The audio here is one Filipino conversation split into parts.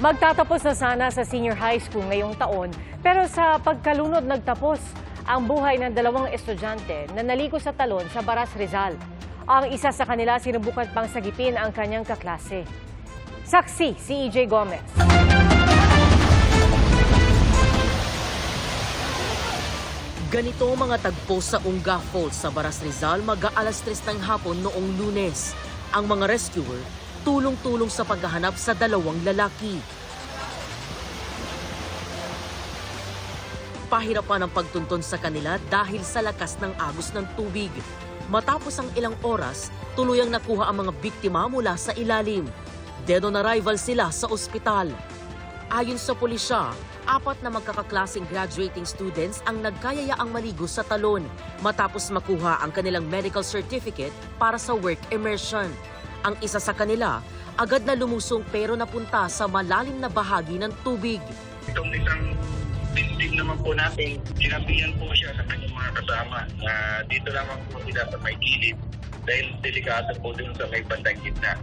Magtatapos na sana sa senior high school ngayong taon, pero sa pagkalunod nagtapos ang buhay ng dalawang estudyante na naliko sa talon sa Baras, Rizal. Ang isa sa kanila sinubukan pang sagipin ang kanyang kaklase. Saksi si EJ Gomez. Ganito ang mga tagpo sa Unga Falls sa Baras, Rizal mag-aalas 3 ng hapon noong Lunes. Ang mga rescuer tulong-tulong sa paghahanap sa dalawang lalaki. Pahirapan ang pagtunton sa kanila dahil sa lakas ng agos ng tubig. Matapos ang ilang oras, tuluyang nakuha ang mga biktima mula sa ilalim. Dead on arrival sila sa ospital. Ayon sa pulisya, 4 na magkakaklaseng graduating students ang nagkayayaang maligo sa talon matapos makuha ang kanilang medical certificate para sa work immersion. Ang isa sa kanila, agad na lumusong pero napunta sa malalim na bahagi ng tubig. Itong isang victim naman po natin, sinabihan po siya sa kanyang mga kasama na dito lamang po sila sa may gilid dahil delikado po dun sa may bandang gitna.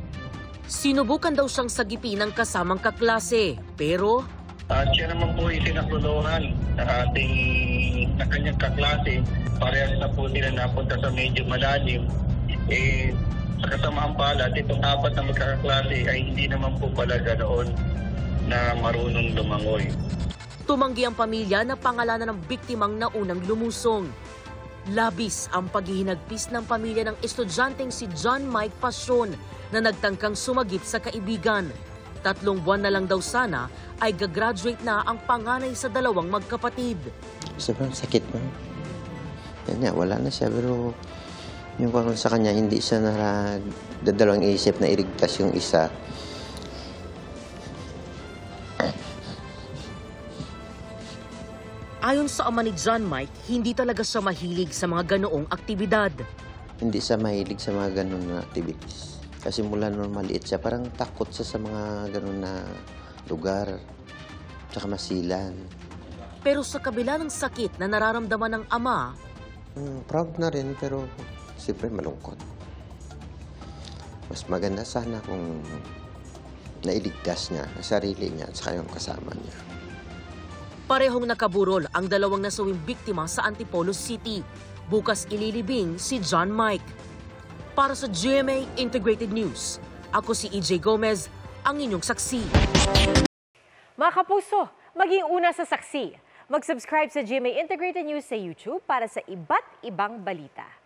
Sinubukan daw siyang sagipin ng kasamang kaklase, pero siya naman po isinaklulohan na kanyang kaklase. Parehas na po sila napunta sa medyo malalim. Sa kasamaang palad, itong 4 na magkakaklase ay hindi naman po pala ganoon na marunong lumangoy. Tumanggi ang pamilya na pangalanan ng biktimang naunang lumusong. Labis ang paghihinagpis ng pamilya ng estudyanteng si John Mike Passion na nagtangkang sumagip sa kaibigan. 3 buwan na lang daw sana ay gagraduate na ang panganay sa dalawang magkapatid. Sobrang sakit mo. Yan nga, wala na siya pero yung sa kanya, hindi siya dadalawang isip na iligtas yung isa. Ayon sa ama ni John Mike, hindi talaga siya mahilig sa mga ganoong aktibidad. Hindi siya mahilig sa mga ganoong na activities. Kasi mula nung maliit siya, parang takot siya sa mga ganoong na lugar, tsaka masilan. Pero sa kabila ng sakit na nararamdaman ng ama, proud na rin pero siyempre malungkot. Mas maganda sana kung nailigtas niya ang sarili niya at saka yung kasama niya. Parehong nakaburol ang dalawang nasawing biktima sa Antipolo City. Bukas ililibing si John Mike. Para sa GMA Integrated News, ako si EJ Gomez, ang inyong saksi. Mga kapuso, maging una sa saksi. Mag-subscribe sa GMA Integrated News sa YouTube para sa iba't ibang balita.